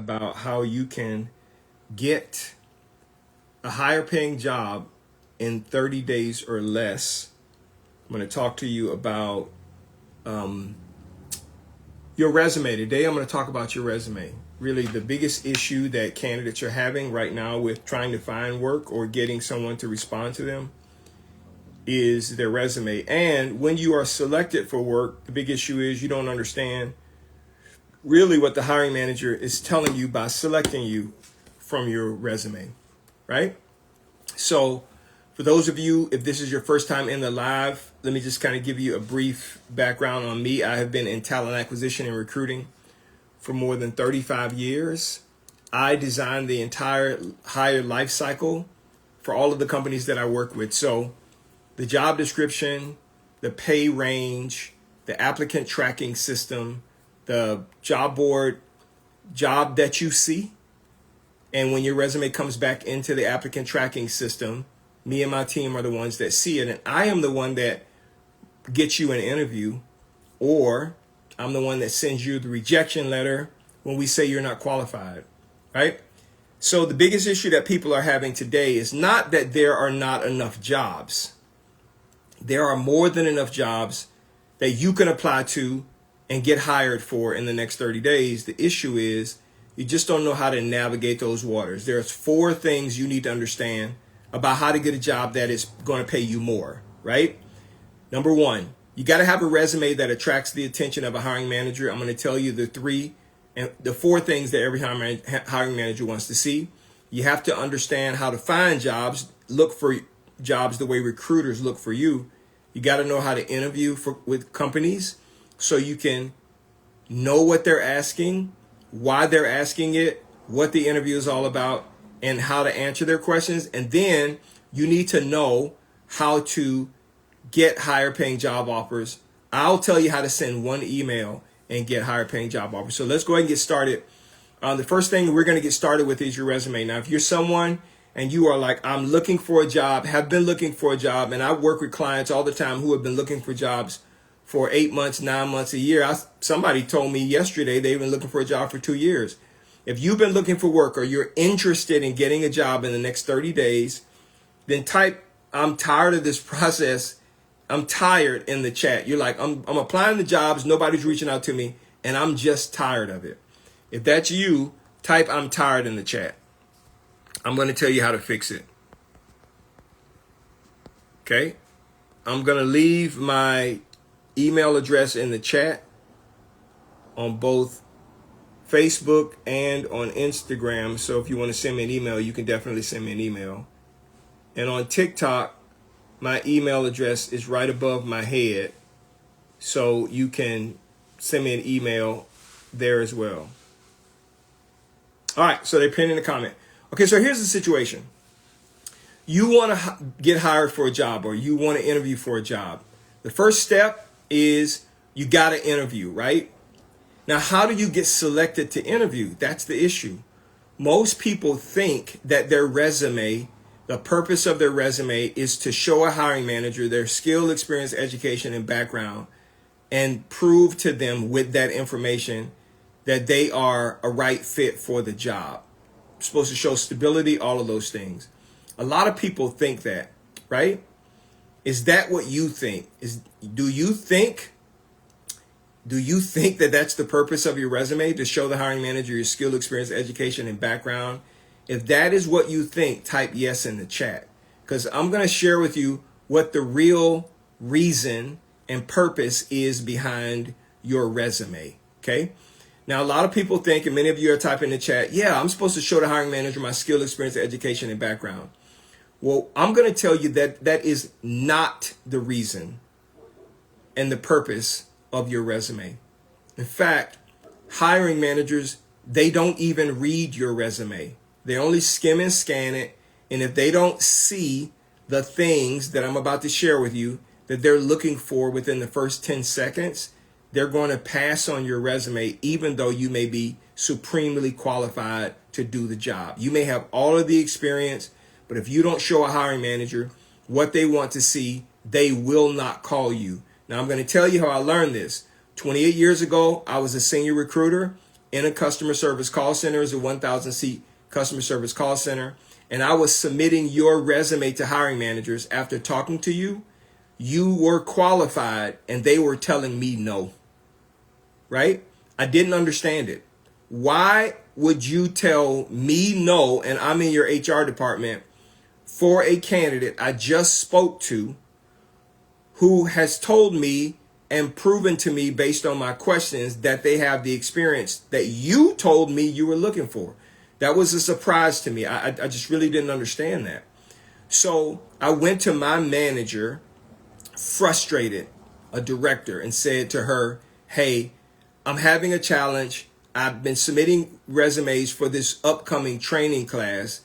about how you can get a higher paying job in 30 days or less. I'm going to talk to you about your resume. Today I'm going to talk about your resume. Really the biggest issue that candidates are having right now with trying to find work or getting someone to respond to them is their resume. And when you are selected for work, the big issue is you don't understand really what the hiring manager is telling you by selecting you from your resume, right? So for those of you, if this is your first time in the live, let me just kind of give you a brief background on me. I have been in talent acquisition and recruiting for more than 35 years. I designed the entire hire life cycle for all of the companies that I work with. So the job description, the pay range, the applicant tracking system, the job board job that you see. And when your resume comes back into the applicant tracking system, me and my team are the ones that see it. And I am the one that gets you an interview, or I'm the one that sends you the rejection letter when we say you're not qualified, right? So the biggest issue that people are having today is not that there are not enough jobs. There are more than enough jobs that you can apply to and get hired for in the next 30 days. The issue is you just don't know how to navigate those waters. There's 4 things you need to understand about how to get a job that is going to pay you more, right? Number 1, you got to have a resume that attracts the attention of a hiring manager. I'm going to tell you the 4 things that every hiring manager wants to see. You have to understand how to find jobs, look for jobs the way recruiters look for you. You got to know how to interview with companies so you can know what they're asking, why they're asking it, what the interview is all about, and how to answer their questions. And then you need to know how to get higher paying job offers. I'll tell you how to send 1 email and get higher paying job offers. So let's go ahead and get started. The first thing we're going to get started with is your resume. Now, if you're someone and you are like, I'm looking for a job, have been looking for a job, and I work with clients all the time who have been looking for jobs for 8 months, 9 months, a year. Somebody told me yesterday they've been looking for a job for 2 years. If you've been looking for work or you're interested in getting a job in the next 30 days, then type, I'm tired of this process. I'm tired in the chat. You're like, I'm applying to jobs. Nobody's reaching out to me and I'm just tired of it. If that's you, type I'm tired in the chat. I'm going to tell you how to fix it. Okay. I'm going to leave my email address in the chat on both Facebook and on Instagram. So if you want to send me an email, you can definitely send me an email. And on TikTok, my email address is right above my head. So you can send me an email there as well. All right, so they're pinning the comment. Okay, so here's the situation. You want to get hired for a job or you want to interview for a job. The first step is you got to interview, right? Now, how do you get selected to interview? That's the issue. Most people think that their resume, the purpose of their resume is to show a hiring manager their skill, experience, education, and background and prove to them with that information that they are a right fit for the job. It's supposed to show stability, all of those things. A lot of people think that, right? Is that what you think? Do you think that that's the purpose of your resume, to show the hiring manager your skill, experience, education, and background? If that is what you think, type yes in the chat, because I'm going to share with you what the real reason and purpose is behind your resume. Okay. Now, a lot of people think, and many of you are typing in the chat, yeah, I'm supposed to show the hiring manager my skill, experience, education, and background. Well, I'm going to tell you that that is not the reason and the purpose of your resume. In fact, hiring managers, they don't even read your resume. They only skim and scan it. And if they don't see the things that I'm about to share with you that they're looking for within the first 10 seconds, they're going to pass on your resume, even though you may be supremely qualified to do the job. You may have all of the experience, but if you don't show a hiring manager what they want to see, they will not call you. Now, I'm going to tell you how I learned this. 28 years ago, I was a senior recruiter. in a customer service call center. It's a 1,000 seat customer service call center. And I was submitting your resume to hiring managers after talking to you. You were qualified and they were telling me no, right? I didn't understand it. Why would you tell me no, and I'm in your HR department, for a candidate I just spoke to who has told me and proven to me based on my questions that they have the experience that you told me you were looking for? That was a surprise to me. I just really didn't understand that. So I went to my manager, frustrated, a director, and said to her, hey, I'm having a challenge. I've been submitting resumes for this upcoming training class,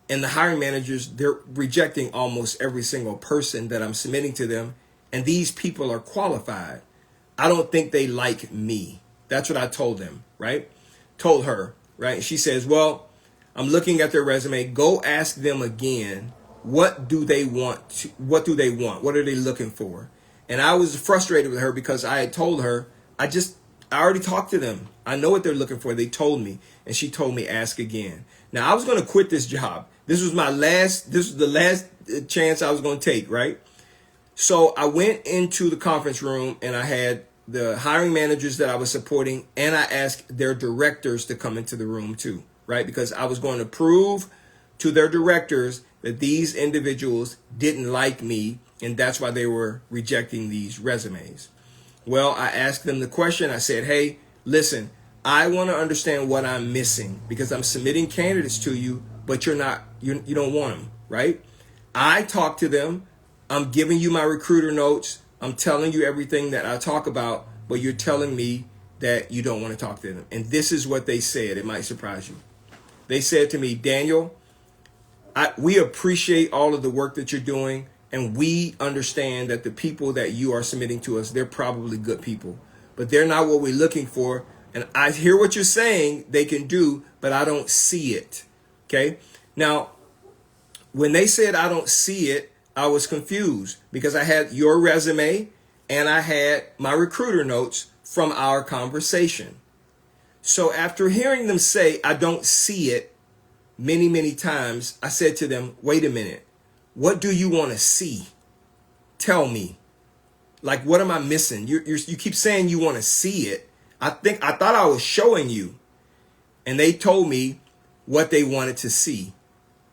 and the hiring managers, they're rejecting almost every single person that I'm submitting to them. And these people are qualified. I don't think they like me. That's what I told them, right? Told her, right? And she says, well, I'm looking at their resume. Go ask them again. What do they want? What do they want? What are they looking for? And I was frustrated with her because I had told her, I already talked to them. I know what they're looking for. They told me. And she told me, ask again. Now I was going to quit this job. This was the last chance I was going to take, right? So I went into the conference room and I had the hiring managers that I was supporting, and I asked their directors to come into the room too, right? Because I was going to prove to their directors that these individuals didn't like me, and that's why they were rejecting these resumes. Well, I asked them the question. I said, hey, listen, I want to understand what I'm missing because I'm submitting candidates to you, but you don't want them, right? I talked to them. I'm giving you my recruiter notes. I'm telling you everything that I talk about, but you're telling me that you don't want to talk to them. And this is what they said. It might surprise you. They said to me, Daniel, we appreciate all of the work that you're doing, and we understand that the people that you are submitting to us, they're probably good people, but they're not what we're looking for. And I hear what you're saying they can do, but I don't see it. Okay. Now, when they said I don't see it, I was confused because I had your resume and I had my recruiter notes from our conversation. So after hearing them say, I don't see it many, many times, I said to them, wait a minute, what do you want to see? Tell me. Like, what am I missing? You keep saying you want to see it. I thought I was showing you. And they told me what they wanted to see.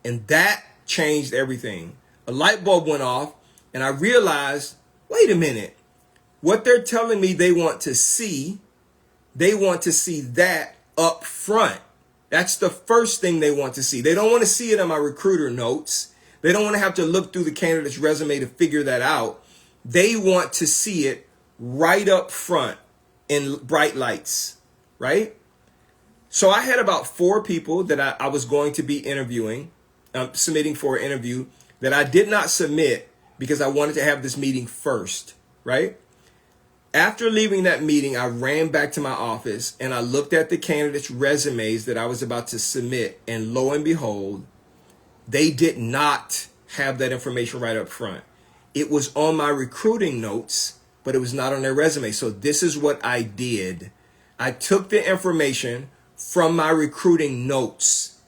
And that changed everything. A light bulb went off and I realized, wait a minute, what they're telling me they want to see that up front. That's the first thing they want to see. They don't want to see it in my recruiter notes. They don't want to have to look through the candidate's resume to figure that out. They want to see it right up front in bright lights, right? So I had about 4 people that I was going to be interviewing, submitting for an interview, that I did not submit because I wanted to have this meeting first, right? After leaving that meeting, I ran back to my office and I looked at the candidates' resumes that I was about to submit. And lo and behold, they did not have that information right up front. It was on my recruiting notes, but it was not on their resume. So this is what I did. I took the information from my recruiting notes,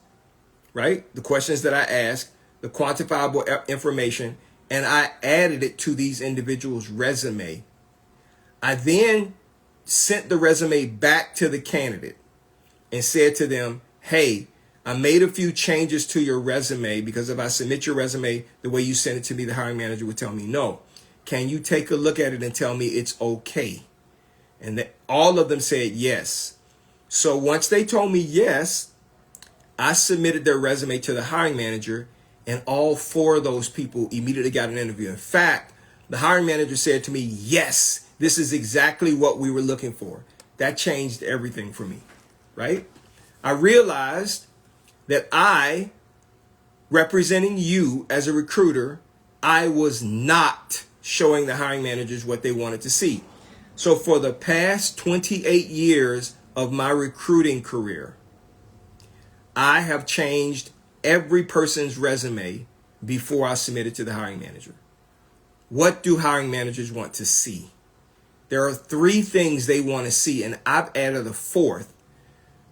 right? The questions that I asked, the quantifiable information, and I added it to these individuals' resume. I then sent the resume back to the candidate and said to them, hey, I made a few changes to your resume because if I submit your resume the way you sent it to me, the hiring manager would tell me no. Can you take a look at it and tell me it's okay? And all of them said yes. So once they told me yes, I submitted their resume to the hiring manager, and all 4 of those people immediately got an interview. In fact, the hiring manager said to me, yes, this is exactly what we were looking for. That changed everything for me, right? I realized that I, representing you as a recruiter, I was not showing the hiring managers what they wanted to see. So for the past 28 years of my recruiting career, I have changed every person's resume before I submit it to the hiring manager. What do hiring managers want to see? There are 3 things they want to see, and I've added a 4th.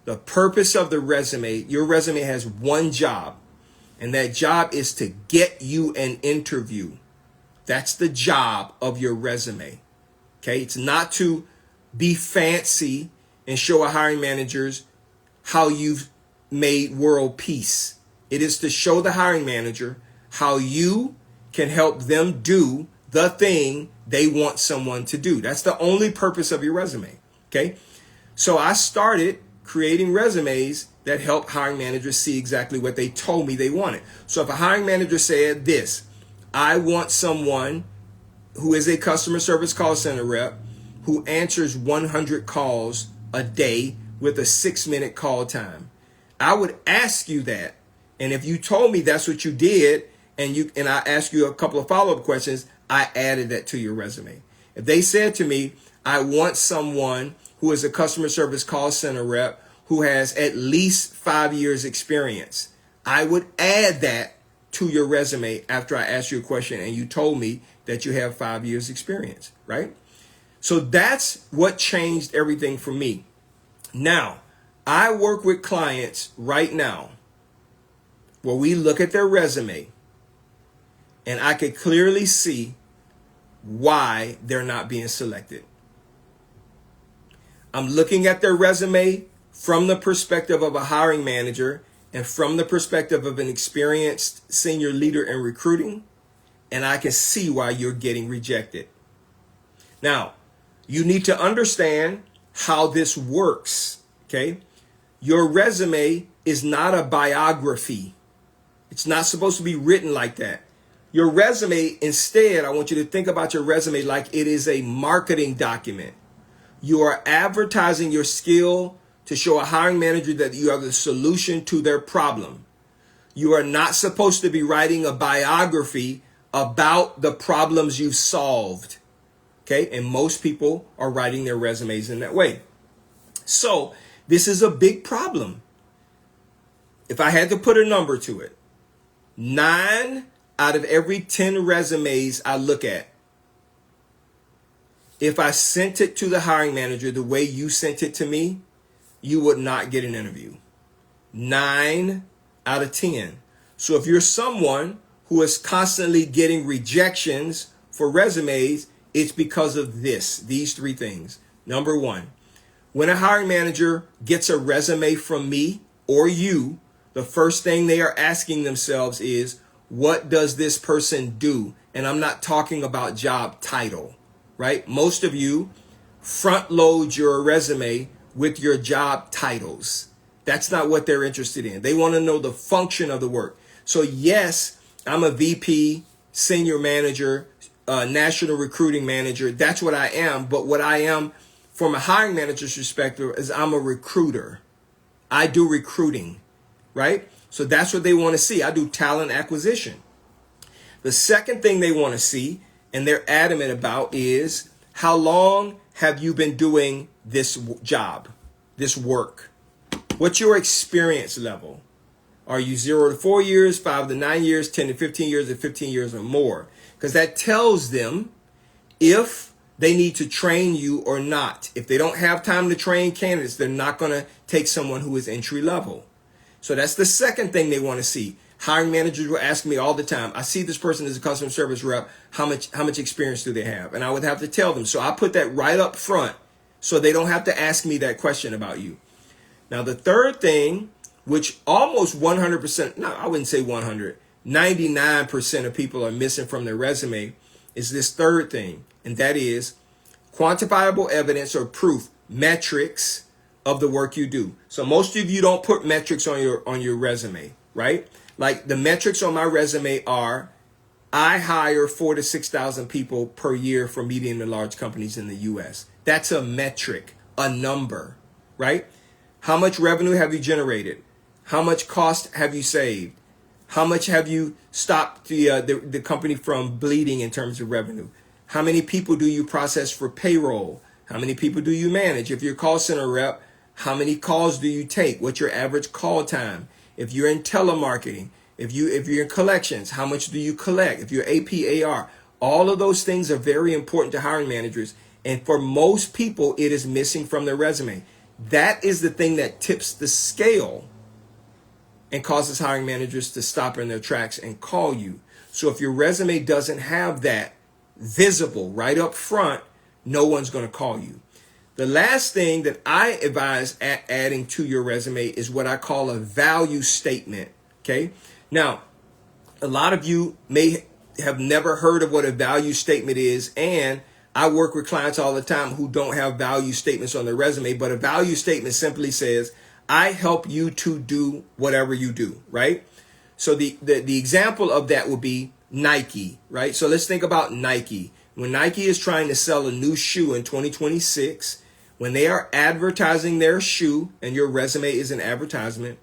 The purpose of the resume, your resume has one job, and that job is to get you an interview. That's the job of your resume. Okay, it's not to be fancy and show a hiring managers how you've made world peace. It is to show the hiring manager how you can help them do the thing they want someone to do. That's the only purpose of your resume. Okay, so I started creating resumes that help hiring managers see exactly what they told me they wanted. So if a hiring manager said this, I want someone who is a customer service call center rep who answers 100 calls a day with a 6-minute call time. I would ask you that. And if you told me that's what you did, and I asked you a couple of follow-up questions, I added that to your resume. If they said to me, I want someone who is a customer service call center rep who has at least 5 years experience, I would add that to your resume after I asked you a question and you told me that you have 5 years experience, right? So that's what changed everything for me. Now, I work with clients right now where we look at their resume and I could clearly see why they're not being selected. I'm looking at their resume from the perspective of a hiring manager and from the perspective of an experienced senior leader in recruiting, and I can see why you're getting rejected. Now, you need to understand how this works, okay? Your resume is not a biography. It's not supposed to be written like that. Your resume, instead, I want you to think about your resume like it is a marketing document. You are advertising your skill to show a hiring manager that you are the solution to their problem. You are not supposed to be writing a biography about the problems you've solved. Okay, and most people are writing their resumes in that way. So this is a big problem. If I had to put a number to it, 9 out of every 10 resumes I look at, if I sent it to the hiring manager the way you sent it to me, you would not get an interview. 9 out of 10. So if you're someone who is constantly getting rejections for resumes, it's because of these 3 things. Number 1, when a hiring manager gets a resume from me or you, the first thing they are asking themselves is, what does this person do? And I'm not talking about job title, right? Most of you front load your resume with your job titles. That's not what they're interested in. They want to know the function of the work. So yes, I'm a VP, senior manager, national recruiting manager. That's what I am. But what I am from a hiring manager's perspective is I'm a recruiter. I do recruiting, right? So that's what they want to see. I do talent acquisition. The second thing they want to see, and they're adamant about, is how long have you been doing this job, this work? What's your experience level? Are you 0 to 4 years, 5 to 9 years, 10 to 15 years, or 15 years or more? Because that tells them if they need to train you or not. If they don't have time to train candidates, they're not going to take someone who is entry level. So that's the second thing they want to see. Hiring managers will ask me all the time, I see this person as a customer service rep, how much experience do they have? And I would have to tell them. So I put that right up front so they don't have to ask me that question about you. Now, the third thing, which almost 100%, no, I wouldn't say 100, 99% of people are missing from their resume, is this third thing. And that is quantifiable evidence or proof, metrics of the work you do. So most of you don't put metrics on your resume, right? Like the metrics on my resume are, I hire 4,000 to 6,000 people per year for medium and large companies in the US. That's a metric, a number, right? How much revenue have you generated? How much cost have you saved? How much have you stopped the company from bleeding in terms of revenue? How many people do you process for payroll? How many people do you manage? If you're a call center rep, how many calls do you take? What's your average call time? If you're in telemarketing, if you're in collections, how much do you collect? If you're APAR, all of those things are very important to hiring managers. And for most people, it is missing from their resume. That is the thing that tips the scale and causes hiring managers to stop in their tracks and call you. So if your resume doesn't have that visible right up front, no one's going to call you. The last thing that I advise adding to your resume is what I call a value statement. Okay. Now, a lot of you may have never heard of what a value statement is, and I work with clients all the time who don't have value statements on their resume, but a value statement simply says, I help you to do whatever you do, right? So the example of that would be Nike, right? So let's think about Nike. When Nike is trying to sell a new shoe in 2026, when they are advertising their shoe, and your resume is an advertisement,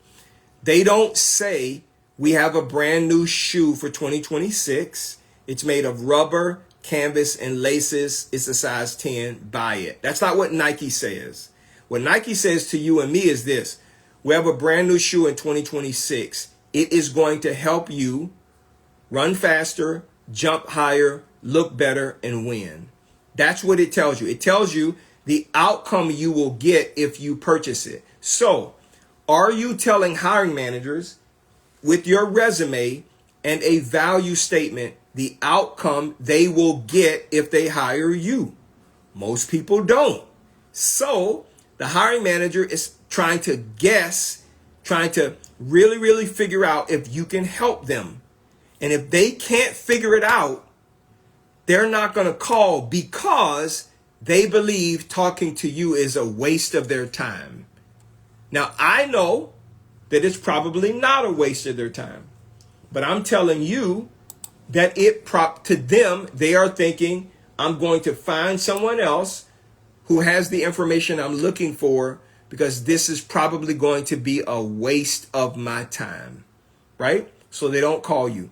they don't say, we have a brand new shoe for 2026. It's made of rubber, canvas, and laces. It's a size 10. Buy it. That's not what Nike says. What Nike says to you and me is this. We have a brand new shoe in 2026. It is going to help you run faster, jump higher, look better, and win. That's what it tells you. It tells you the outcome you will get if you purchase it. So, are you telling hiring managers with your resume and a value statement the outcome they will get if they hire you? Most people don't. So, the hiring manager is trying to guess, trying to really figure out if you can help them. And if they can't figure it out, they're not going to call because they believe talking to you is a waste of their time. Now, I know that it's probably not a waste of their time, but I'm telling you that to them, they are thinking, I'm going to find someone else who has the information I'm looking for because this is probably going to be a waste of my time, right? So they don't call you.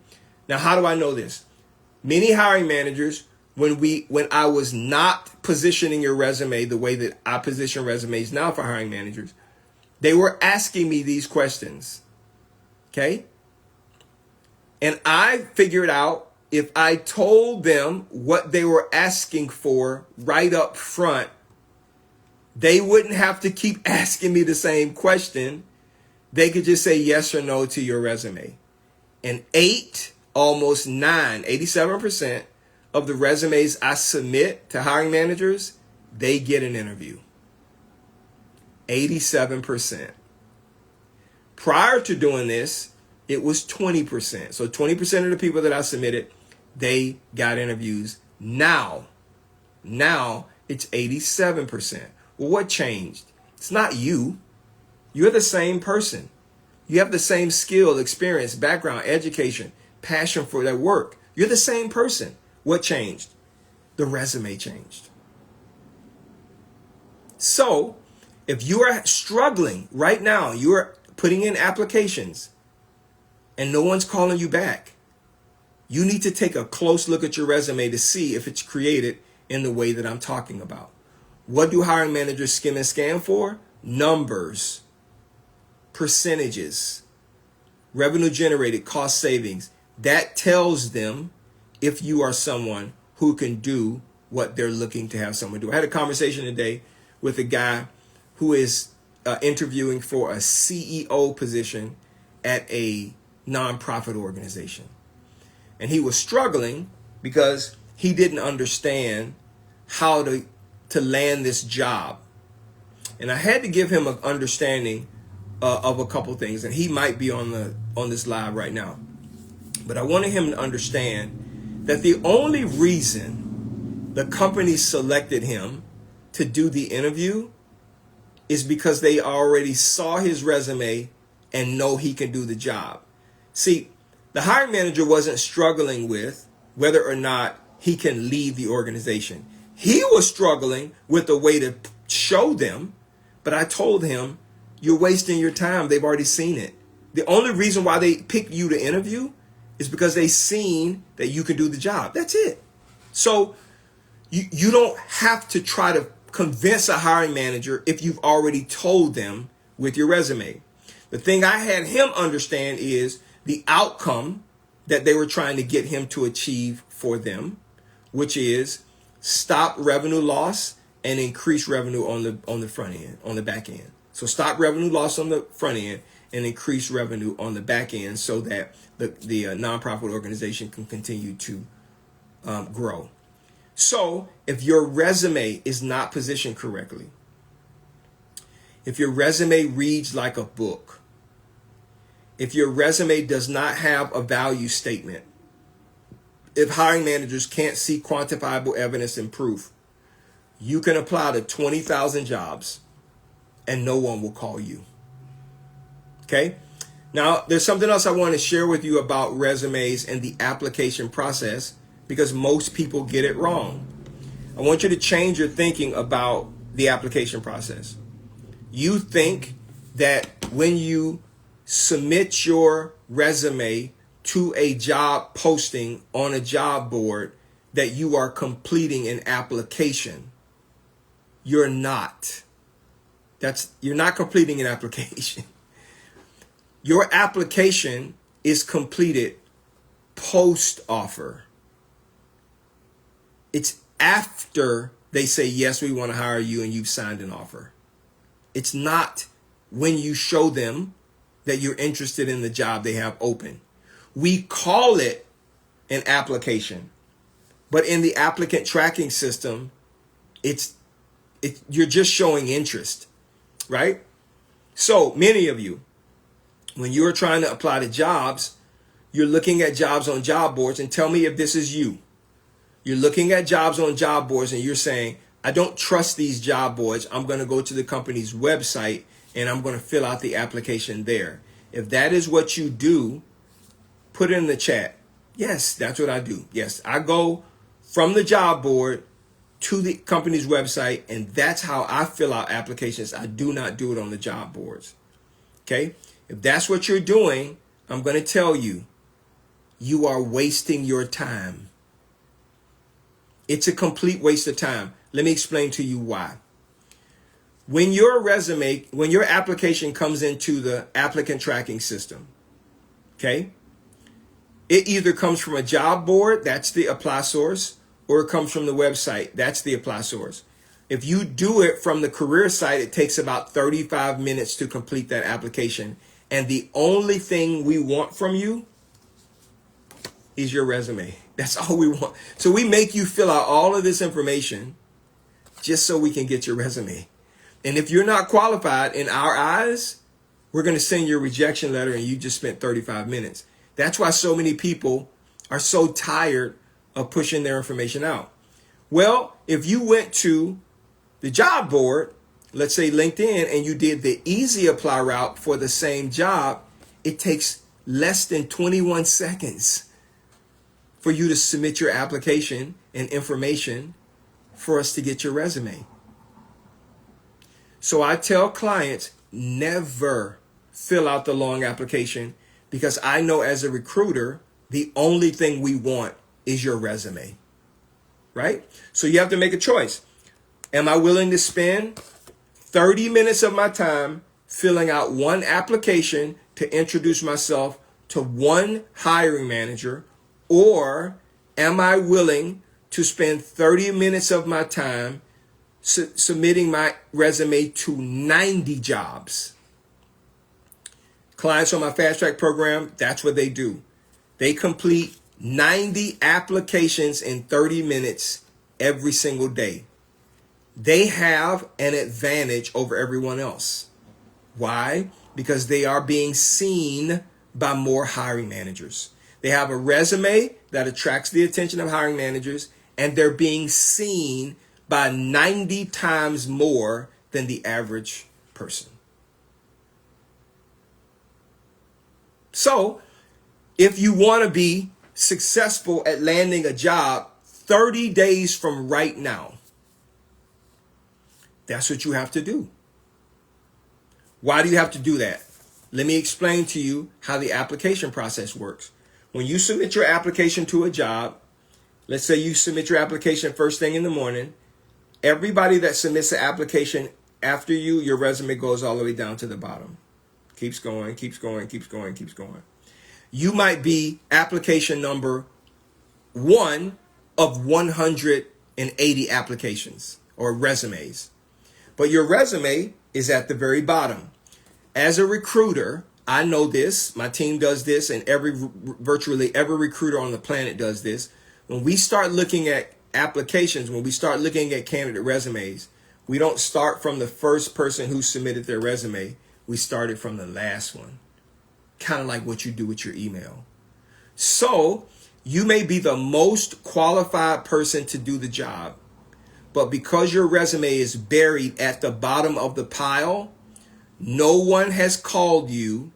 Now, how do I know this? Many hiring managers, when I was not positioning your resume the way that I position resumes now for hiring managers, they were asking me these questions, okay? And I figured out if I told them what they were asking for right up front, they wouldn't have to keep asking me the same question. They could just say yes or no to your resume. And 87% of the resumes I submit to hiring managers, they get an interview. 87%. Prior to doing this, it was 20%. So 20% of the people that I submitted, they got interviews. Now it's 87%. Well, what changed? It's not you. You're the same person. You have the same skill, experience, background, education, passion for their work. You're the same person. What changed? The resume changed. So, if you are struggling right now, you are putting in applications and no one's calling you back, you need to take a close look at your resume to see if it's created in the way that I'm talking about. What do hiring managers skim and scan for? Numbers, percentages, revenue generated, cost savings. That tells them if you are someone who can do what they're looking to have someone do. I had a conversation today with a guy who is interviewing for a CEO position at a nonprofit organization. And he was struggling because he didn't understand how to land this job. And I had to give him an understanding of a couple things. And he might be on this live right now. But I wanted him to understand that the only reason the company selected him to do the interview is because they already saw his resume and know he can do the job. See, the hiring manager wasn't struggling with whether or not he can lead the organization. He was struggling with the way to show them, but I told him, you're wasting your time. They've already seen it. The only reason why they picked you to interview is because they seen that you can do the job. That's it. So you don't have to try to convince a hiring manager if you've already told them with your resume. The thing I had him understand is the outcome that they were trying to get him to achieve for them, which is stop revenue loss and increase revenue on the front end, on the back end. So stop revenue loss on the front end and increase revenue on the back end so that the nonprofit organization can continue to grow. So if your resume is not positioned correctly, if your resume reads like a book, if your resume does not have a value statement, if hiring managers can't see quantifiable evidence and proof, you can apply to 20,000 jobs and no one will call you. Okay? Now, there's something else I want to share with you about resumes and the application process because most people get it wrong. I want you to change your thinking about the application process. You think that when you submit your resume to a job posting on a job board that you are completing an application. You're not. You're not completing an application. Your application is completed post offer. It's after they say, yes, we want to hire you and you've signed an offer. It's not when you show them that you're interested in the job they have open. We call it an application, but in the applicant tracking system, you're just showing interest, right? So many of you, when you're trying to apply to jobs, you're looking at jobs on job boards, and tell me if this is you. You're looking at jobs on job boards and you're saying, I don't trust these job boards. I'm going to go to the company's website and I'm going to fill out the application there. If that is what you do, put it in the chat. Yes, that's what I do. Yes, I go from the job board to the company's website, and that's how I fill out applications. I do not do it on the job boards. Okay? If that's what you're doing, I'm going to tell you, you are wasting your time. It's a complete waste of time. Let me explain to you why. When your application comes into the applicant tracking system, okay, it either comes from a job board, that's the apply source, or it comes from the website, that's the apply source. If you do it from the career site, it takes about 35 minutes to complete that application. And the only thing we want from you is your resume. That's all we want. So we make you fill out all of this information just so we can get your resume. And if you're not qualified in our eyes, we're going to send you a rejection letter and you just spent 35 minutes. That's why so many people are so tired of pushing their information out. Well, if you went to the job board, let's say LinkedIn, and you did the easy apply route for the same job, it takes less than 21 seconds for you to submit your application and information for us to get your resume. So I tell clients, never fill out the long application, because I know as a recruiter, the only thing we want is your resume, right? So you have to make a choice. Am I willing to spend 30 minutes of my time filling out one application to introduce myself to one hiring manager, or am I willing to spend 30 minutes of my time submitting my resume to 90 jobs? Clients on my Fast Track program, that's what they do. They complete 90 applications in 30 minutes every single day. They have an advantage over everyone else. Why? Because they are being seen by more hiring managers. They have a resume that attracts the attention of hiring managers, and they're being seen by 90 times more than the average person. So, if you want to be successful at landing a job 30 days from right now, that's what you have to do. Why do you have to do that? Let me explain to you how the application process works. When you submit your application to a job, let's say you submit your application first thing in the morning, everybody that submits the application after you, your resume goes all the way down to the bottom. Keeps going, keeps going, keeps going, keeps going. You might be application number 1 of 180 applications or resumes. But your resume is at the very bottom. As a recruiter, I know this, my team does this, and virtually every recruiter on the planet does this. When we start looking at applications, when we start looking at candidate resumes, we don't start from the first person who submitted their resume. We started from the last one. Kind of like what you do with your email. So you may be the most qualified person to do the job, but because your resume is buried at the bottom of the pile, no one has called you.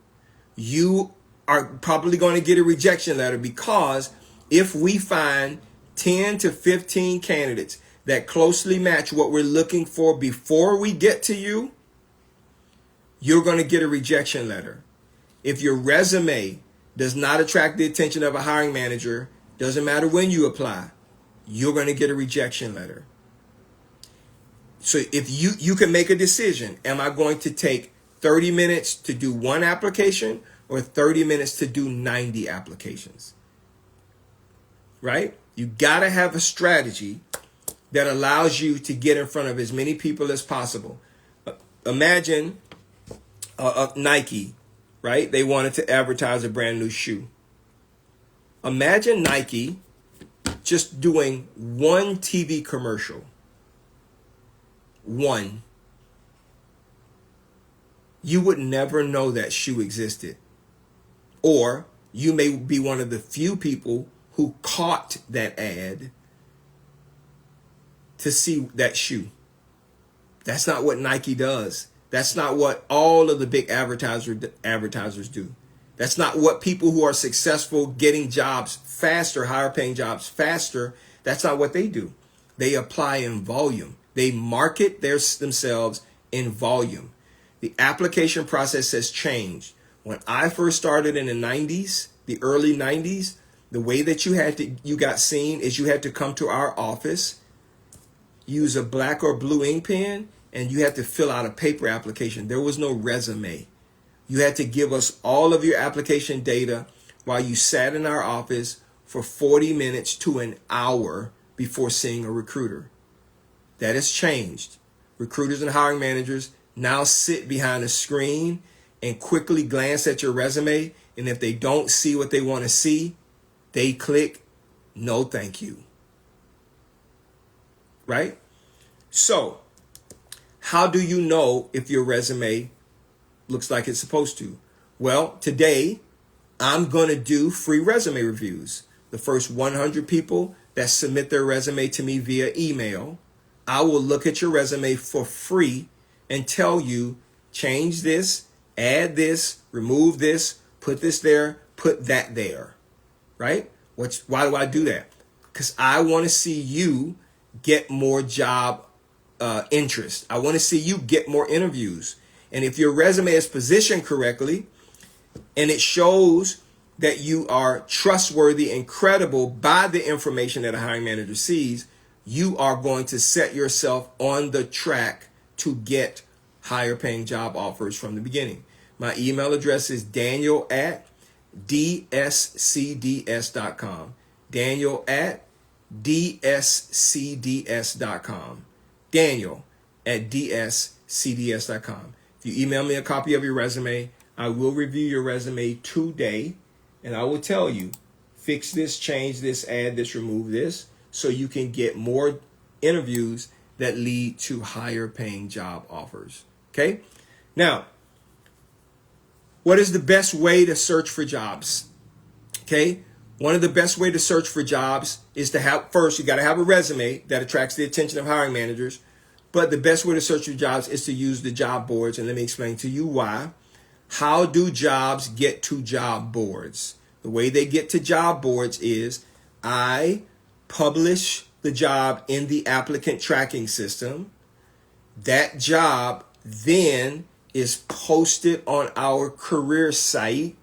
You are probably going to get a rejection letter, because if we find 10 to 15 candidates that closely match what we're looking for before we get to you, you're going to get a rejection letter. If your resume does not attract the attention of a hiring manager, doesn't matter when you apply, you're going to get a rejection letter. So if you can make a decision, am I going to take 30 minutes to do one application or 30 minutes to do 90 applications? Right? You got to have a strategy that allows you to get in front of as many people as possible. Imagine Nike, right? They wanted to advertise a brand new shoe. Imagine Nike just doing one TV commercial. One. You would never know that shoe existed. Or you may be one of the few people who caught that ad to see that shoe. That's not what Nike does. That's not what all of the big advertisers do. That's not what people who are successful getting jobs faster, higher paying jobs faster, that's not what they do. They apply in volume. They market themselves in volume. The application process has changed. When I first started in the 90s, the early 90s, the way that you got seen is you had to come to our office, use a black or blue ink pen, and you had to fill out a paper application. There was no resume. You had to give us all of your application data while you sat in our office for 40 minutes to an hour before seeing a recruiter. That has changed. Recruiters and hiring managers now sit behind a screen and quickly glance at your resume, and if they don't see what they want to see, they click no thank you. Right? So, how do you know if your resume looks like it's supposed to? Well, today I'm going to do free resume reviews. The first 100 people that submit their resume to me via email, I will look at your resume for free and tell you, change this, add this, remove this, put this there, put that there, right? Why do I do that? Because I want to see you get more job interest. I want to see you get more interviews. And if your resume is positioned correctly and it shows that you are trustworthy and credible by the information that a hiring manager sees, you are going to set yourself on the track to get higher paying job offers from the beginning. My email address is daniel@dscds.com. daniel@dscds.com. daniel@dscds.com. If you email me a copy of your resume, I will review your resume today, and I will tell you, fix this, change this, add this, remove this, so you can get more interviews that lead to higher paying job offers. Okay? Now, what is the best way to search for jobs? Okay? One of the best way to search for jobs is to have, first, you got to have a resume that attracts the attention of hiring managers. But the best way to search for jobs is to use the job boards. And let me explain to you why. How do jobs get to job boards? The way they get to job boards is I publish the job in the applicant tracking system. That job then is posted on our career site.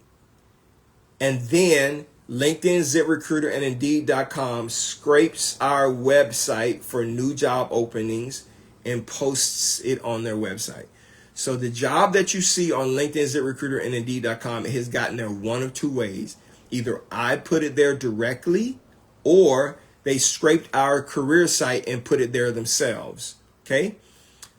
And then LinkedIn, ZipRecruiter, and Indeed.com scrapes our website for new job openings and posts it on their website. So the job that you see on LinkedIn, ZipRecruiter, and Indeed.com, it has gotten there one of two ways. Either I put it there directly, or they scraped our career site and put it there themselves. Okay.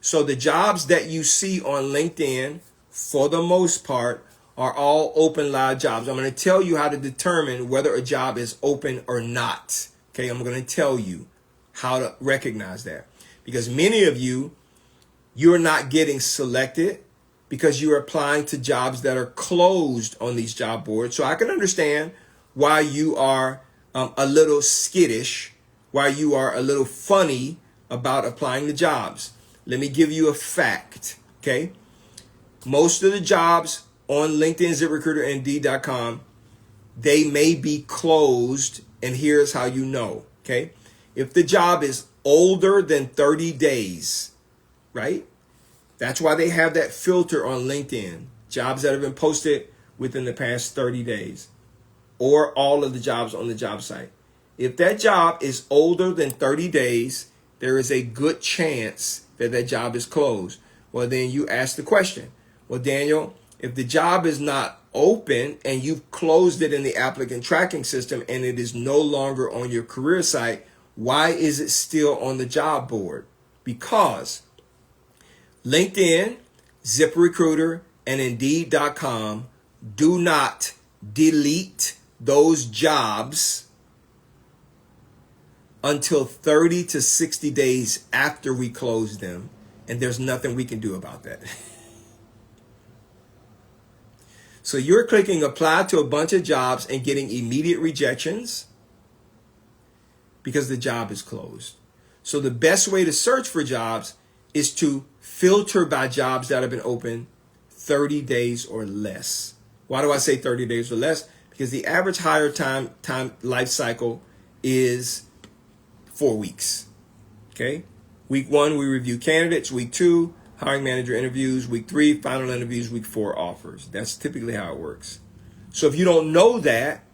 So the jobs that you see on LinkedIn, for the most part, are all open live jobs. I'm going to tell you how to determine whether a job is open or not. Okay, I'm going to tell you how to recognize that. Because many of you're not getting selected because you're applying to jobs that are closed on these job boards. So I can understand why you are a little skittish, why you are a little funny about applying to jobs. Let me give you a fact, okay? Most of the jobs on LinkedIn, ZipRecruiter, and Indeed.com, they may be closed, and here's how you know, okay? If the job is older than 30 days, right? That's why they have that filter on LinkedIn, jobs that have been posted within the past 30 days, or all of the jobs on the job site. If that job is older than 30 days, there is a good chance that that job is closed. Well, then you ask the question, well, Daniel, if the job is not open and you've closed it in the applicant tracking system and it is no longer on your career site, why is it still on the job board? Because LinkedIn, ZipRecruiter, and Indeed.com do not delete those jobs until 30 to 60 days after we close them, and there's nothing we can do about that. So you're clicking apply to a bunch of jobs and getting immediate rejections because the job is closed. So the best way to search for jobs is to filter by jobs that have been open 30 days or less. Why do I say 30 days or less? Because the average hire time life cycle is 4 weeks. Okay? Week 1, we review candidates. Week 2, hiring manager interviews. Week 3, final interviews. Week 4, offers. That's typically how it works. So if you don't know that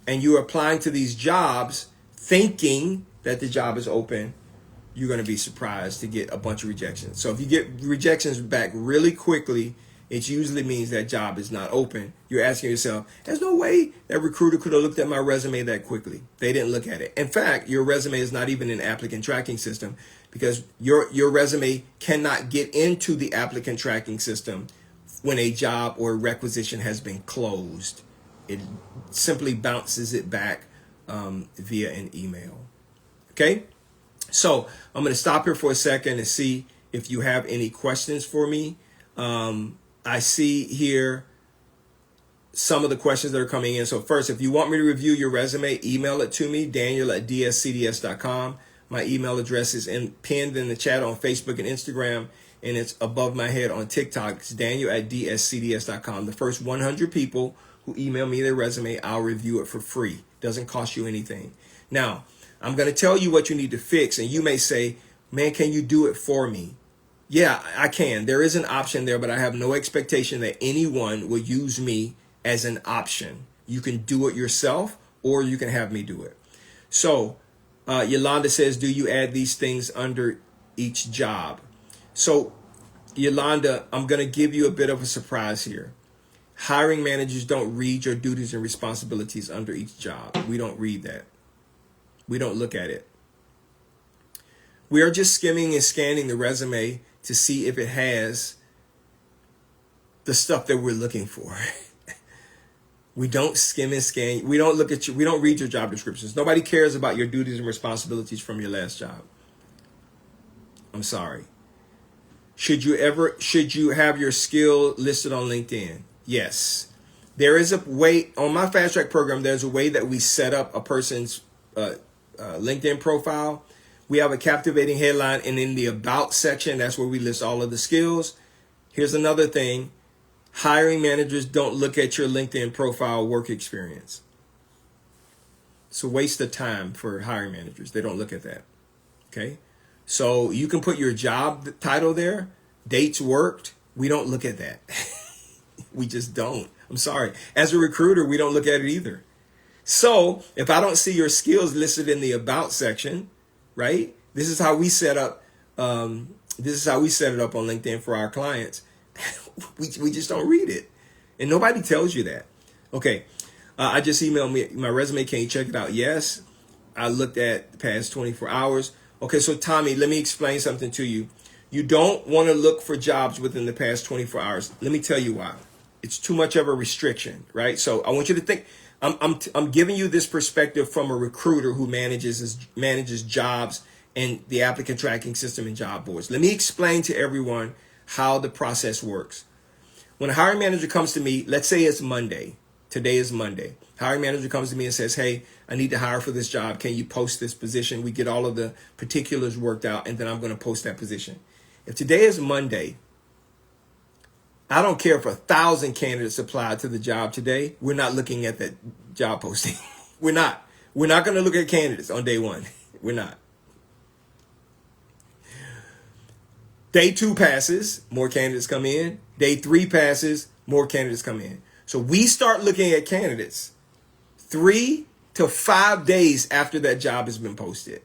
and you're applying to these jobs thinking that the job is open, you're going to be surprised to get a bunch of rejections. So if you get rejections back really quickly, it usually means that job is not open. You're asking yourself, there's no way that recruiter could have looked at my resume that quickly. They didn't look at it. In fact, your resume is not even in applicant tracking system because your resume cannot get into the applicant tracking system when a job or requisition has been closed. It simply bounces it back via an email. Okay? So I'm going to stop here for a second and see if you have any questions for me. I see here some of the questions that are coming in. So first, if you want me to review your resume, email it to me, daniel@dscds.com. My email address is pinned in the chat on Facebook and Instagram, and it's above my head on TikTok. It's daniel@dscds.com. The first 100 people who email me their resume, I'll review it for free. Doesn't cost you anything. Now, I'm going to tell you what you need to fix, and you may say, man, can you do it for me? Yeah, I can. There is an option there, but I have no expectation that anyone will use me as an option. You can do it yourself, or you can have me do it. So Yolanda says, do you add these things under each job? So Yolanda, I'm going to give you a bit of a surprise here. Hiring managers don't read your duties and responsibilities under each job. We don't read that. We don't look at it. We are just skimming and scanning the resume to see if it has the stuff that we're looking for. We don't skim and scan. We don't look at you. We don't read your job descriptions. Nobody cares about your duties and responsibilities from your last job. I'm sorry. Should you have your skill listed on LinkedIn? Yes. There is a way on my Fast Track program. There's a way that we set up a person's LinkedIn profile. We have a captivating headline, and in the About section, that's where we list all of the skills. Here's another thing. Hiring managers don't look at your LinkedIn profile work experience. It's a waste of time for hiring managers. They don't look at that. Okay? So you can put your job title there, dates worked. We don't look at that. We just don't. I'm sorry. As a recruiter, we don't look at it either. So if I don't see your skills listed in the About section, right? This is how we set up. This is how we set it up on LinkedIn for our clients. we just don't read it, and nobody tells you that. Okay, I just emailed me my resume. Can you check it out? Yes, I looked at the past 24 hours. Okay, so Tommy, let me explain something to you. You don't want to look for jobs within the past 24 hours. Let me tell you why. It's too much of a restriction, right? So I want you to think, I'm giving you this perspective from a recruiter who manages jobs and the applicant tracking system and job boards. Let me explain to everyone how the process works. When a hiring manager comes to me, let's say it's Monday. Today is Monday. Hiring manager comes to me and says, hey, I need to hire for this job. Can you post this position? We get all of the particulars worked out, and then I'm going to post that position. If today is Monday, I don't care if 1,000 candidates apply to the job today. We're not looking at that job posting. We're not. We're not going to look at candidates on day one. We're not. Day 2 passes, more candidates come in. Day 3 passes, more candidates come in. So we start looking at candidates 3 to 5 days after that job has been posted.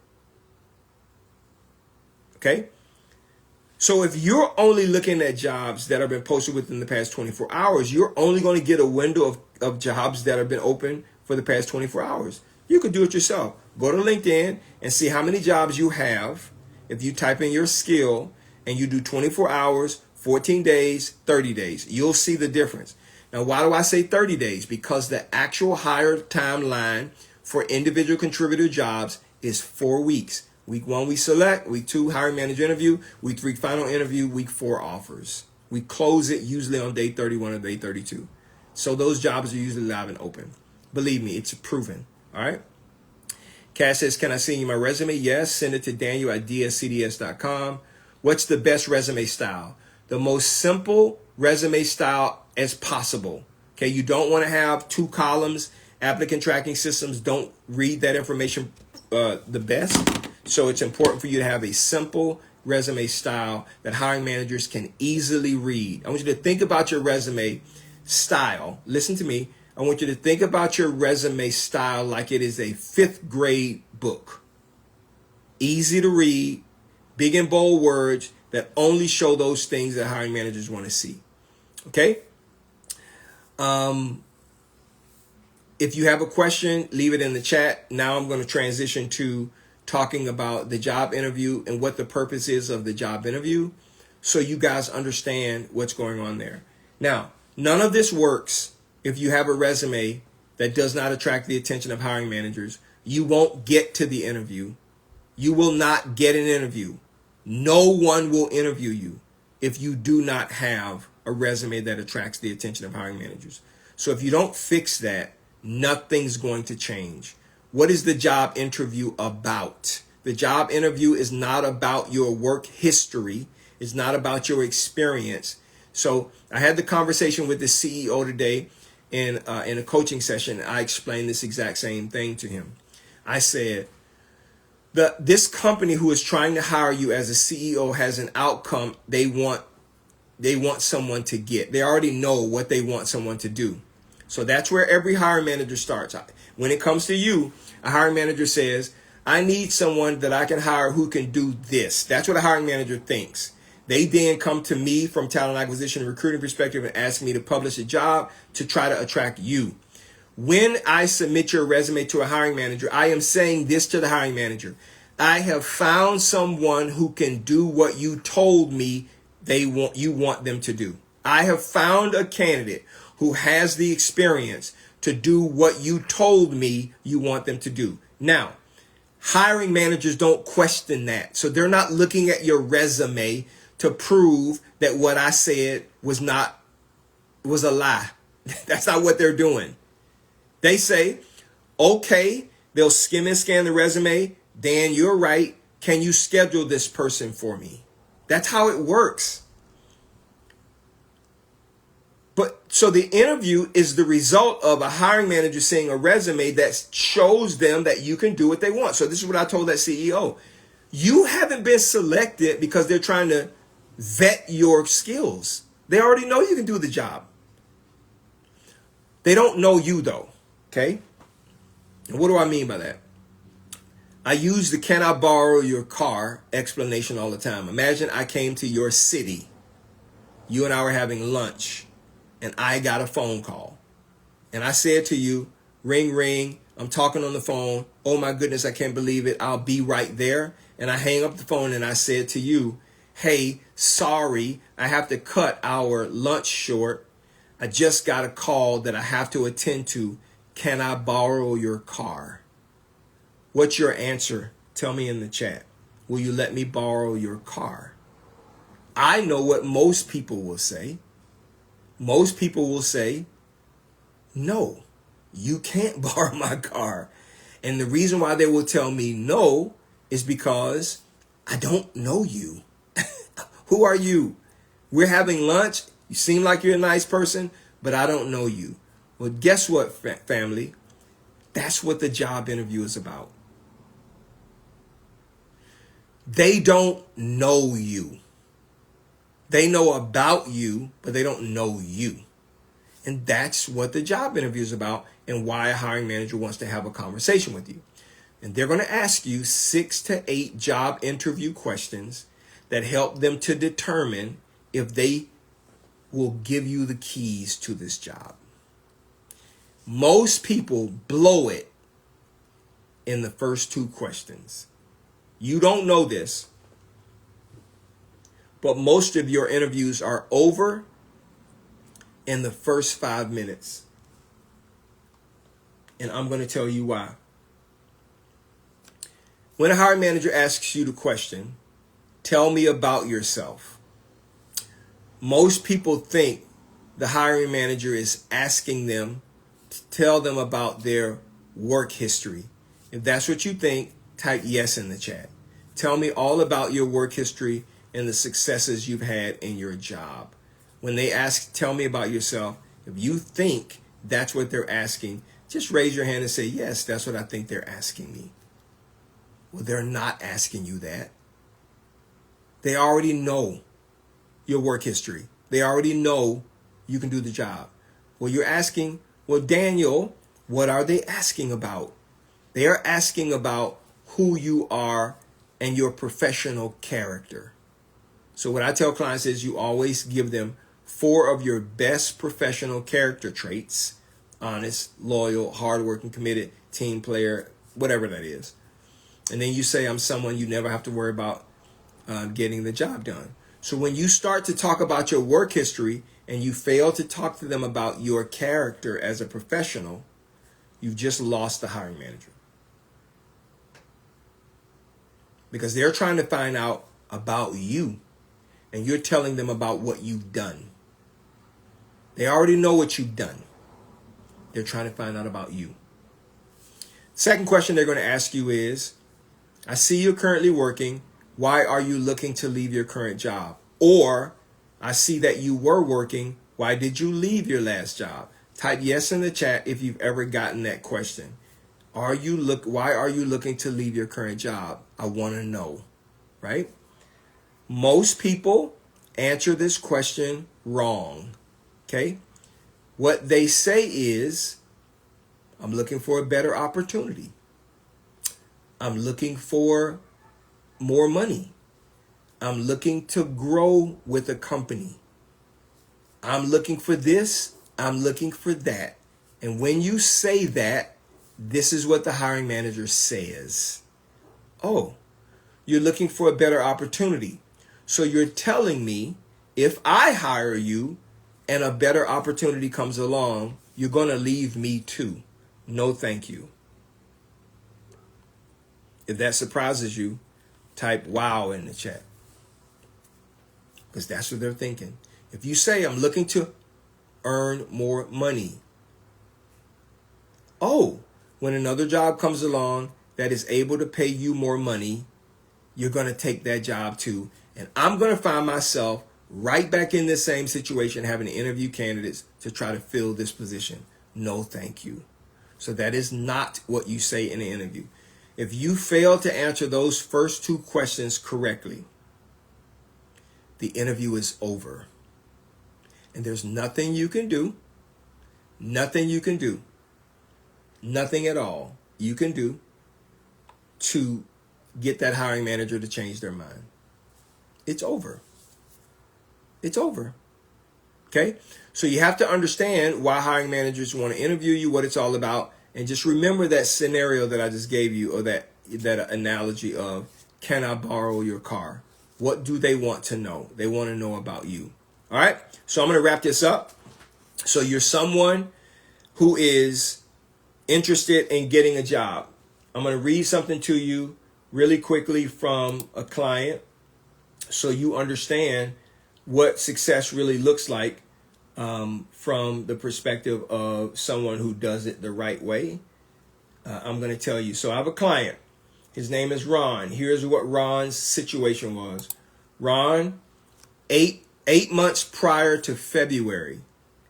Okay? So if you're only looking at jobs that have been posted within the past 24 hours, you're only going to get a window of jobs that have been open for the past 24 hours. You could do it yourself. Go to LinkedIn and see how many jobs you have. If you type in your skill and you do 24 hours, 14 days, 30 days, you'll see the difference. Now, why do I say 30 days? Because the actual hire timeline for individual contributor jobs is 4 weeks. Week 1, we select. Week 2, hiring manager interview. Week 3, final interview. Week 4, offers. We close it usually on day 31 or day 32. So those jobs are usually live and open. Believe me, it's proven. All right. Cass says, can I send you my resume? Yes. Send it to Daniel@dscds.com. What's the best resume style? The most simple resume style as possible. Okay. You don't want to have 2 columns. Applicant tracking systems don't read that information the best. So it's important for you to have a simple resume style that hiring managers can easily read. I want you to think about your resume style. Listen to me. I want you to think about your resume style like it is a 5th grade book. Easy to read, big and bold words that only show those things that hiring managers want to see. Okay? If you have a question, leave it in the chat. Now I'm going to transition to talking about the job interview and what the purpose is of the job interview so you guys understand what's going on there. Now, none of this works if you have a resume that does not attract the attention of hiring managers. You won't get to the interview. You will not get an interview. No one will interview you if you do not have a resume that attracts the attention of hiring managers. So if you don't fix that, nothing's going to change. What is the job interview about? The job interview is not about your work history. It's not about your experience. So I had the conversation with the CEO today in a coaching session. I explained this exact same thing to him. I said, this company who is trying to hire you as a CEO has an outcome they want someone to get. They already know what they want someone to do. So that's where every hiring manager starts. When it comes to you, a hiring manager says, I need someone that I can hire who can do this. That's what a hiring manager thinks. They then come to me from talent acquisition and recruiting perspective and ask me to publish a job to try to attract you. When I submit your resume to a hiring manager, I am saying this to the hiring manager. I have found someone who can do what you told me you want them to do. I have found a candidate who has the experience to do what you told me you want them to do. Now, hiring managers don't question that. So they're not looking at your resume to prove that what I said was a lie. That's not what they're doing. They say, okay, they'll skim and scan the resume. Dan, you're right. Can you schedule this person for me? That's how it works. But so the interview is the result of a hiring manager seeing a resume that shows them that you can do what they want. So this is what I told that CEO. You haven't been selected because they're trying to vet your skills. They already know you can do the job. They don't know you though. Okay. And what do I mean by that? I use the can I borrow your car explanation all the time. Imagine I came to your city. You and I were having lunch. And I got a phone call. And I said to you, ring, ring. I'm talking on the phone. Oh my goodness, I can't believe it. I'll be right there. And I hang up the phone and I said to you, Hey, sorry, I have to cut our lunch short. I just got a call that I have to attend to. Can I borrow your car? What's your answer? Tell me in the chat. Will you let me borrow your car? I know what most people will say. Most people will say, no, you can't borrow my car. And the reason why they will tell me no is because I don't know you. Who are you? We're having lunch. You seem like you're a nice person, but I don't know you. Well, guess what, family? That's what the job interview is about. They don't know you. They know about you, but they don't know you. And that's what the job interview is about, and why a hiring manager wants to have a conversation with you. And they're going to ask you 6 to 8 job interview questions that help them to determine if they will give you the keys to this job. Most people blow it in the first 2 questions. You don't know this, but most of your interviews are over in the first 5 minutes. And I'm going to tell you why. When a hiring manager asks you the question, tell me about yourself, most people think the hiring manager is asking them to tell them about their work history. If that's what you think, type yes in the chat. Tell me all about your work history and the successes you've had in your job. When they ask, tell me about yourself, if you think that's what they're asking, just raise your hand and say, yes, that's what I think they're asking me. Well, they're not asking you that. They already know your work history. They already know you can do the job. Well, you're asking, well, Daniel, what are they asking about? They are asking about who you are and your professional character. So what I tell clients is you always give them 4 of your best professional character traits: honest, loyal, hardworking, committed, team player, whatever that is. And then you say, I'm someone you never have to worry about getting the job done. So when you start to talk about your work history and you fail to talk to them about your character as a professional, you've just lost the hiring manager. Because they're trying to find out about you, and you're telling them about what you've done. They already know what you've done. They're trying to find out about you. Second question they're going to ask you is, I see you're currently working. Why are you looking to leave your current job? Or, I see that you were working. Why did you leave your last job? Type yes in the chat if you've ever gotten that question. Why are you looking to leave your current job? I want to know, right? Most people answer this question wrong, okay? What they say is, I'm looking for a better opportunity. I'm looking for more money. I'm looking to grow with a company. I'm looking for this. I'm looking for that. And when you say that, this is what the hiring manager says. Oh, you're looking for a better opportunity. So you're telling me if I hire you and a better opportunity comes along, you're going to leave me too. No, thank you. If that surprises you, type wow in the chat. Because that's what they're thinking. If you say, I'm looking to earn more money. Oh, when another job comes along that is able to pay you more money, you're going to take that job too. And I'm going to find myself right back in this same situation, having to interview candidates to try to fill this position. No, thank you. So that is not what you say in the interview. If you fail to answer those first 2 questions correctly, the interview is over. And there's nothing you can do, nothing at all you can do to get that hiring manager to change their mind. It's over. It's over. Okay? So you have to understand why hiring managers want to interview you, what it's all about, and just remember that scenario that I just gave you, or that analogy of, can I borrow your car? What do they want to know? They want to know about you. All right. So I'm going to wrap this up. So you're someone who is interested in getting a job. I'm going to read something to you really quickly from a client so you understand what success really looks like from the perspective of someone who does it the right way. I'm going to tell you. So I have a client. His name is Ron. Here's what Ron's situation was. Ron, eight months prior to February,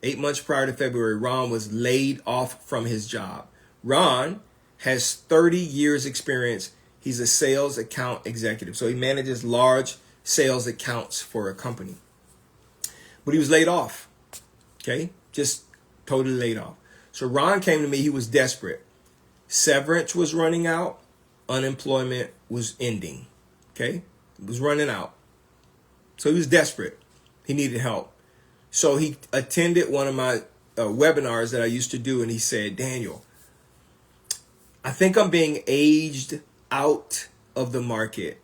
Ron was laid off from his job. Ron has 30 years experience. He's a sales account executive. So he manages large sales accounts for a company. But he was laid off. Okay? Just totally laid off. So Ron came to me. He was desperate. Severance was running out. Unemployment was ending. Okay? It was running out. So he was desperate. He needed help. So he attended one of my webinars that I used to do, and he said, Daniel, I think I'm being aged out of the market.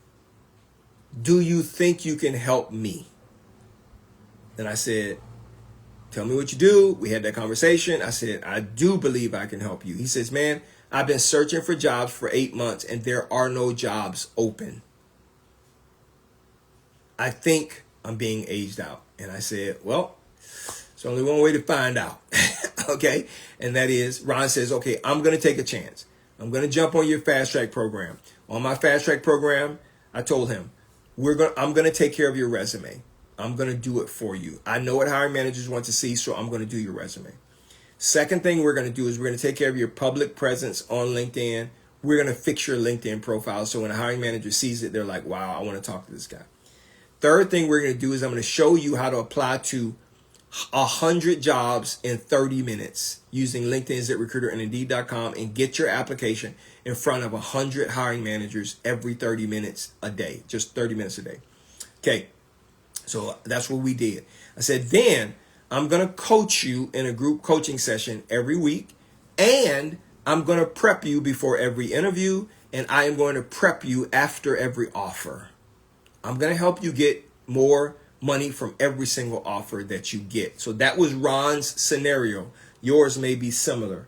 Do you think you can help me? And I said, tell me what you do. We had that conversation. I said, I do believe I can help you. He says, man, I've been searching for jobs for 8 months and there are no jobs open. I think I'm being aged out. And I said, well, there's only one way to find out. Okay. And that is, Ron says, okay, I'm going to take a chance. I'm going to jump on your fast track program. On my fast track program, I told him, I'm going to take care of your resume. I'm going to do it for you. I know what hiring managers want to see, so I'm going to do your resume. Second thing we're going to do is we're going to take care of your public presence on LinkedIn. We're going to fix your LinkedIn profile. So when a hiring manager sees it, they're like, wow, I want to talk to this guy. Third thing we're going to do is I'm going to show you how to apply to 100 jobs in 30 minutes using LinkedIn, ZipRecruiter, and Indeed.com, and get your application in front of 100 hiring managers every 30 minutes a day, just 30 minutes a day. Okay, so that's what we did. I said, then I'm going to coach you in a group coaching session every week, and I'm going to prep you before every interview, and I am going to prep you after every offer. I'm going to help you get more money from every single offer that you get. So that was Ron's scenario. Yours may be similar.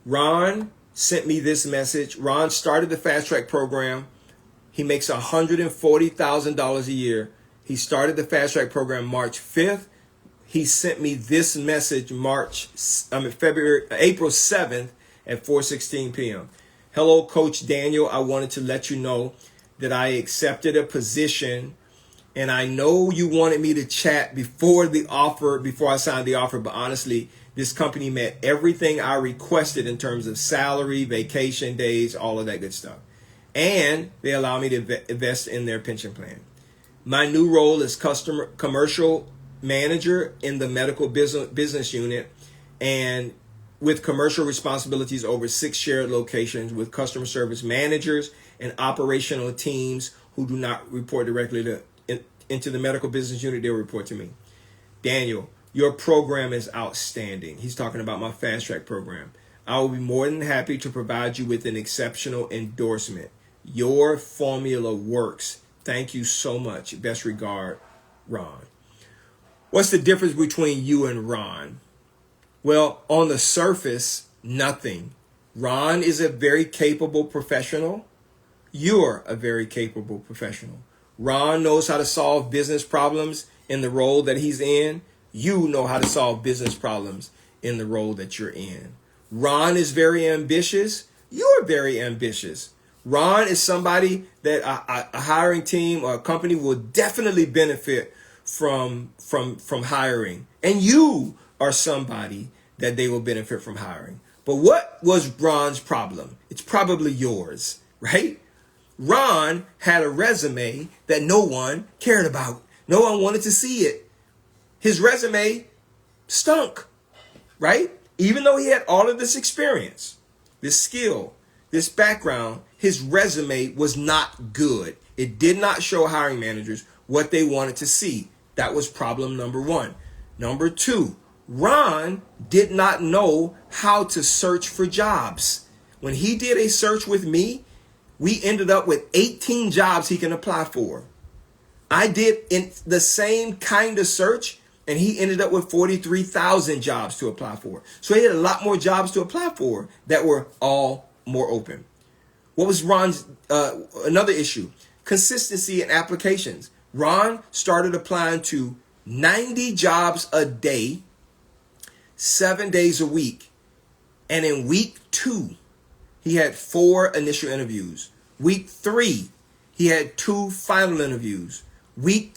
Ron sent me this message. Ron started the Fast Track program. He makes $140,000 a year. He started the Fast Track program March 5th. He sent me this message April 7th at 4:16 p.m. Hello, Coach Daniel. I wanted to let you know that I accepted a position, and I know you wanted me to chat before I signed the offer, but honestly, this company met everything I requested in terms of salary, vacation days, all of that good stuff. And they allow me to invest in their pension plan. My new role is commercial manager in the medical business unit, and with commercial responsibilities over 6 shared locations with customer service managers and operational teams who do not report directly into the medical business unit. They'll report to me. Daniel, your program is outstanding. He's talking about my Fast Track program. I will be more than happy to provide you with an exceptional endorsement. Your formula works. Thank you so much. Best regard, Ron. What's the difference between you and Ron? Well, on the surface, nothing. Ron is a very capable professional. You're a very capable professional. Ron knows how to solve business problems in the role that he's in. You know how to solve business problems in the role that you're in. Ron is very ambitious. You're very ambitious. Ron is somebody that a hiring team or a company will definitely benefit from hiring. And you are somebody that they will benefit from hiring. But what was Ron's problem? It's probably yours, right? Ron had a resume that no one cared about. No one wanted to see it. His resume stunk, right? Even though he had all of this experience, this skill, this background, his resume was not good. It did not show hiring managers what they wanted to see. That was problem number one. Number two, Ron did not know how to search for jobs. When he did a search with me, we ended up with 18 jobs he can apply for. I did in the same kind of search, and he ended up with 43,000 jobs to apply for. So he had a lot more jobs to apply for that were all more open. What was Ron's another issue? Consistency in applications. Ron started applying to 90 jobs a day, 7 days a week. And in week 2, he had 4 initial interviews. Week 3, he had 2 final interviews. Week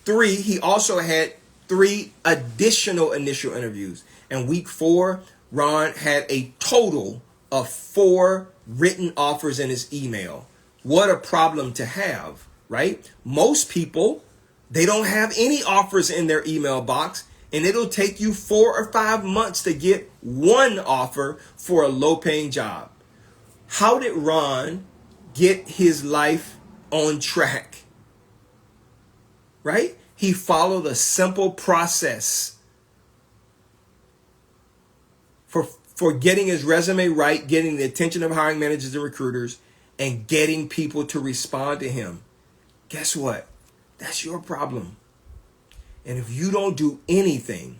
3, he also had 3 additional initial interviews. And week 4, Ron had a total of 4 written offers in his email. What a problem to have, right? Most people, they don't have any offers in their email box, and it'll take you 4 or 5 months to get one offer for a low-paying job. How did Ron get his life on track? Right? He followed a simple process for getting his resume right, getting the attention of hiring managers and recruiters, and getting people to respond to him. Guess what? That's your problem. And if you don't do anything,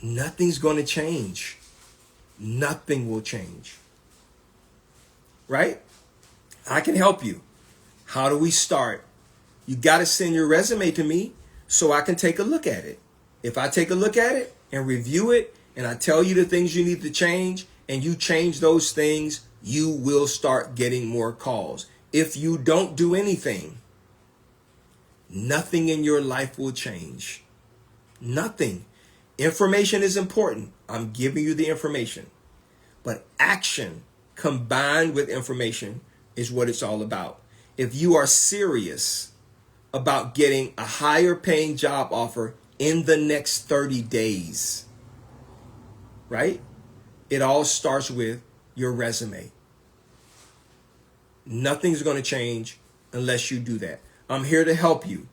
nothing's going to change. Nothing will change. Right? I can help you. How do we start? You got to send your resume to me so I can take a look at it. If I take a look at it and review it, and I tell you the things you need to change, and you change those things, you will start getting more calls. If you don't do anything, nothing in your life will change. Nothing. Information is important. I'm giving you the information. But action combined with information is what it's all about. If you are serious about getting a higher paying job offer in the next 30 days, right? It all starts with your resume. Nothing's going to change unless you do that. I'm here to help you.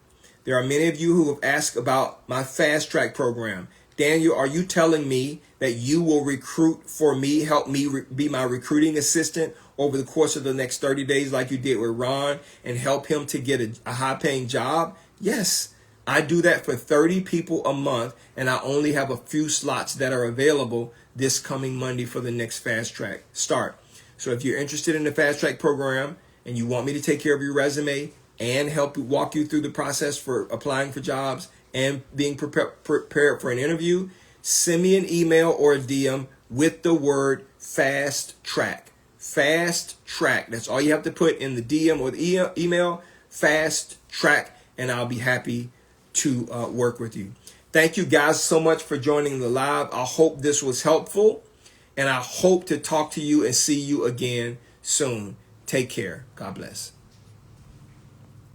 There are many of you who have asked about my fast track program. Daniel, are you telling me that you will recruit for me, help me be my recruiting assistant over the course of the next 30 days like you did with Ron and help him to get a high paying job? Yes, I do that for 30 people a month, and I only have a few slots that are available this coming Monday for the next fast track start. So if you're interested in the fast track program and you want me to take care of your resume and help walk you through the process for applying for jobs and being prepared for an interview, send me an email or a DM with the word fast track. Fast track. That's all you have to put in the DM or the email, fast track, and I'll be happy to work with you. Thank you guys so much for joining the live. I hope this was helpful, and I hope to talk to you and see you again soon. Take care. God bless.